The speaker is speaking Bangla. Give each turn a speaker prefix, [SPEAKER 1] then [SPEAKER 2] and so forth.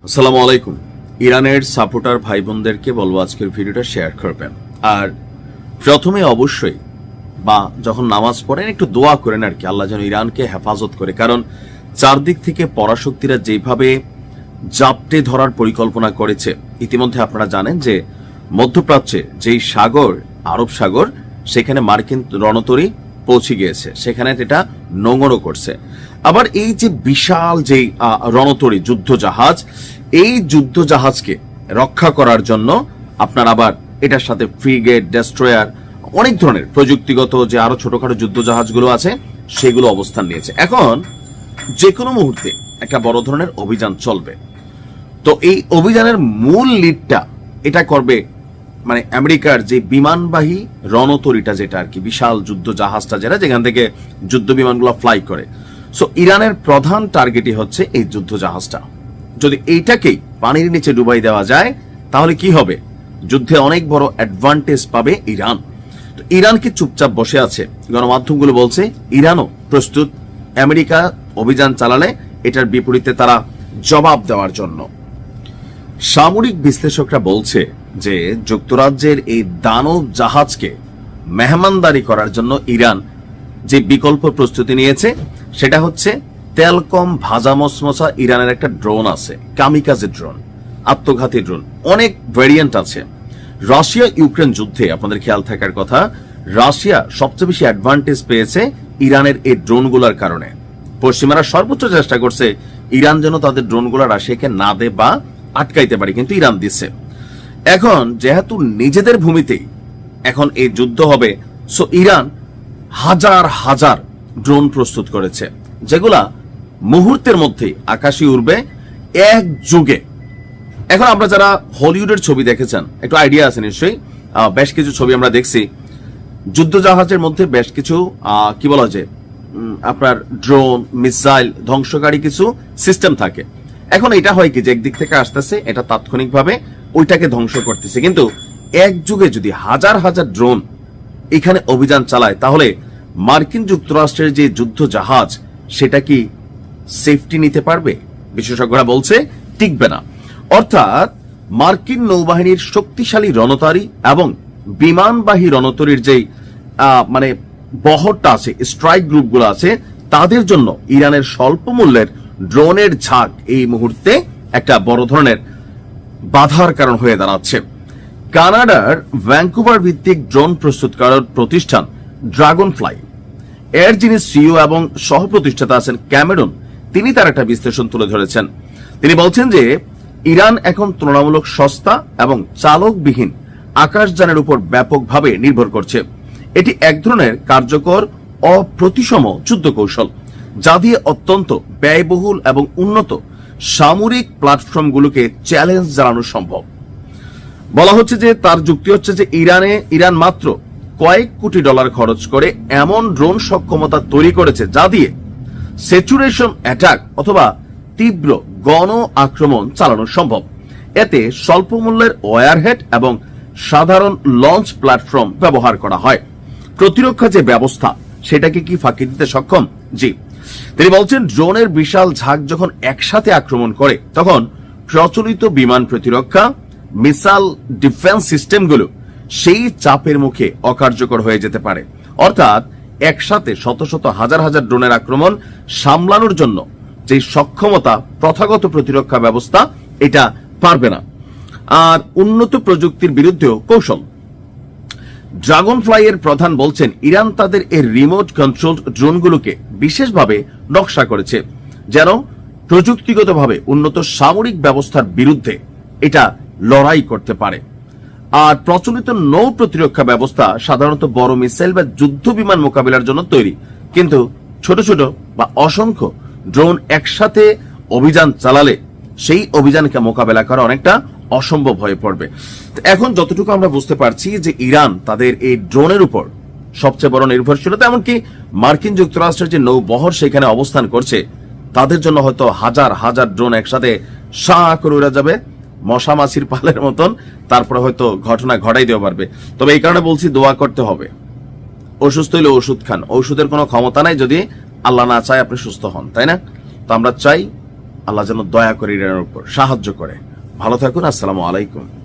[SPEAKER 1] আসসালামু আলাইকুম। ইরানের সাপোর্টার ভাই বোনদেরকে বলবো আজকের ভিডিওটা শেয়ার করবেন, আর প্রথমে অবশ্যই বা যখন নামাজ পড়েন একটু দোয়া করেন আর কি, আল্লাহ যেন ইরানকে হেফাজত করে। কারণ চারদিক থেকে পরাশক্তিরা যেভাবে জাপটে ধরার পরিকল্পনা করেছে, ইতিমধ্যে আপনারা জানেন যে মধ্যপ্রাচ্যে যেই সাগর আরব সাগর, সেখানে মার্কিন রণতরী পৌঁছে গিয়েছে, সেখানে এটা নোংরও করছে। আবার এই যে বিশাল যে রণতরী যুদ্ধ জাহাজ, এই যুদ্ধ জাহাজকে রক্ষা করার জন্য আপনার আবার এটার সাথে ফ্রিগেট, ডেস্ট্রয়ার, অনেক ধরনের প্রযুক্তিগত যে আরো ছোটখাটো যুদ্ধ জাহাজগুলো আছে সেগুলো অবস্থান নিয়েছে। এখন যে কোনো মুহূর্তে একটা বড় ধরনের অভিযান চলবে। তো এই অভিযানের মূল লিডটা এটা করবে মানে আমেরিকার যে বিমানবাহী রণতরীটা, যেটা আর কি বিশাল যুদ্ধ জাহাজটা, যেটা যেখান থেকে যুদ্ধ বিমানগুলো ফ্লাই করে। সো ইরানের প্রধান টার্গেটই হচ্ছে এই যুদ্ধ জাহাজটা। যদি এইটাকেই পানির নিচে ডুবাই দেওয়া যায় তাহলে কি হবে? যুদ্ধে অনেক বড় অ্যাডভান্টেজ পাবে ইরান। তো ইরান কি চুপচাপ বসে আছে? গণমাধ্যমগুলো বলছে ইরানও প্রস্তুত আমেরিকা অভিযান চালালে এটার বিপরীতে তারা জবাব দেওয়ার জন্য। সামরিক বিশ্লেষকরা বলছে যে যুক্তরাজ্যের এই দানব জাহাজকে মেহমানদারি করার জন্য ইরান যে বিকল্প প্রস্তুতি নিয়েছে সেটা হচ্ছে তেলকম ভাজা মসমসা ইরানের একটা ড্রোন আছে, কামিকাজে ড্রোন, আত্মঘাতী ড্রোন, অনেক ভেরিয়েন্ট আছে। রাশিয়া ইউক্রেন যুদ্ধে আপনাদের খেয়াল থাকার কথা, রাশিয়া সবচেয়ে বেশি অ্যাডভান্টেজ পেয়েছে ইরানের এই ড্রোনগুলোর কারণে। পশ্চিমারা সর্বোচ্চ চেষ্টা করছে ইরান যেন তাদের ড্রোনগুলো রাশিয়াকে না দেয় বা আটকাইতে পারে, কিন্তু ইরান দিচ্ছে। এখন যেহেতু নিজেদের ভূমিতেই এখন এই যুদ্ধ হবে, সো ইরান হাজার হাজার ড্রোন প্রস্তুত করেছে, যেগুলা মুহূর্তের মধ্যে আকাশে উড়বে এক যুগে। এখন আমরা যারা হলিউডের ছবি দেখেছেন একটু আইডিয়া আছে নিশ্চয়ই, বেশ কিছু ছবি আমরা দেখছি, যুদ্ধ জাহাজের মধ্যে বেশ কিছু কি বলা যায় আপনার ড্রোন, মিসাইল, ধ্বংসকারী কিছু সিস্টেম থাকে। এখন এটা হয় কি যে একদিক থেকে আসতেছে, এটা তাৎক্ষণিকভাবে ওইটাকে ধ্বংস করতেছে, কিন্তু এক যুগে যদি হাজার হাজার ড্রোন এখানে অভিযান চালায় তাহলে মার্কিন যুক্তরাষ্ট্রের যে যুদ্ধ জাহাজ সেটা কি সেফটি নিতে পারবে? বিশেষজ্ঞরা বলছে টিকবে না। অর্থাৎ মার্কিন নৌবাহিনীর শক্তিশালী রণতরী এবং বিমানবাহী রণতরীর যে মানে বহরটা আছে, স্ট্রাইক গ্রুপগুলো আছে, তাদের জন্য ইরানের স্বল্প মূল্যের ড্রোনের ঝাঁক এই মুহূর্তে একটা বড় ধরনের বাধার কারণ হয়ে দাঁড়াচ্ছে। কানাডার ভ্যাঙ্কুভার ভিত্তিক ড্রোন প্রস্তুতকারক প্রতিষ্ঠান ড্রাগন ফ্লাই এর যিনি সিইও এবং সহ প্রতিষ্ঠাতা আছেন ক্যামেরন, তিনি তার একটা বিশ্লেষণ তুলে ধরেছেন। তিনি বলছেন যে ইরান এখন তুলনামূলক সস্তা এবং চালকবিহীন আকাশযানের উপর ব্যাপকভাবে নির্ভর করছে। এটি এক ধরনের কার্যকর অপ্রতিসম যুদ্ধ কৌশল, যা দিয়ে অত্যন্ত ব্যয়বহুল এবং উন্নত সামরিক প্ল্যাটফর্মগুলোকে চ্যালেঞ্জ জানানো সম্ভব। বলা হচ্ছে যে তার যুক্তি হচ্ছে যে ইরান মাত্র কয়েক কোটি ডলার খরচ করে এমন ড্রোন সক্ষমতা তৈরি করেছে যা দিয়ে স্যাচুরেশন অ্যাটাক অথবা তীব্র গণ আক্রমণ চালানো সম্ভব। এতে স্বল্প মূল্যের ওয়ারহেড এবং সাধারণ লঞ্চ প্ল্যাটফর্ম ব্যবহার করা হয়। প্রতিরক্ষা যে ব্যবস্থা সেটাকে কি ফাঁকি দিতে সক্ষম? জি। তিনি বলছেন ড্রোনের বিশাল ঝাঁক যখন একসাথে আক্রমণ করে তখন প্রচলিত বিমান প্রতিরক্ষা, মিসাইল ডিফেন্স সিস্টেমগুলো সেই চাপের মুখে অকার্যকর হয়ে যেতে পারে। অর্থাৎ একসাথে শত শত হাজার হাজার ড্রোনের আক্রমণ সামলানোর জন্য যে সক্ষমতা প্রথাগত প্রতিরক্ষা ব্যবস্থা এটা পারবে না। আর উন্নত প্রযুক্তির বিরুদ্ধেও কৌশল। ড্রাগন ফ্লাই এর প্রধান বলছেন ইরান তাদের এই রিমোট কন্ট্রোল ড্রোনগুলোকে বিশেষভাবে নকশা করেছে যেন প্রযুক্তিগতভাবে উন্নত সামরিক ব্যবস্থার বিরুদ্ধে এটা লড়াই করতে পারে। আর প্রচলিত নৌ প্রতিরক্ষা ব্যবস্থা সাধারণত বড় মিসাইল বা যুদ্ধ বিমান মোকাবিলার জন্য তৈরি, কিন্তু ছোট ছোট বা অসংখ্য ড্রোন একসাথে অভিযান চালালে সেই অভিযানকে মোকাবেলা করা অনেকটা অসম্ভব হয়ে পড়বে। এখন যতটুকু আমরা বুঝতে পারছি যে ইরান তাদের এই ড্রোনের উপর সবচেয়ে বড় নির্ভরশীলতা, এমনকি মার্কিন যুক্তরাষ্ট্রের যে নৌবহর সেখানে অবস্থান করছে তাদের জন্য হয়তো হাজার হাজার ড্রোন একসাথে সাঁ করে উড়ে যাবে মশা মাছির পালের মতন, তারপরে হয়তো ঘটনা ঘটাই দেওয়া পারবে। তবে এই কারণে বলছি দোয়া করতে হবে। অসুস্থ হইলে ওষুধ খান, ঔষধের কোনো ক্ষমতা নাই যদি আল্লাহ না চায় আপনি সুস্থ হন, তাই না? তো আমরা চাই আল্লাহ যেন দয়া করে ইরানের উপর, সাহায্য করে। ভালো থাকুন। আসসালামু আলাইকুম।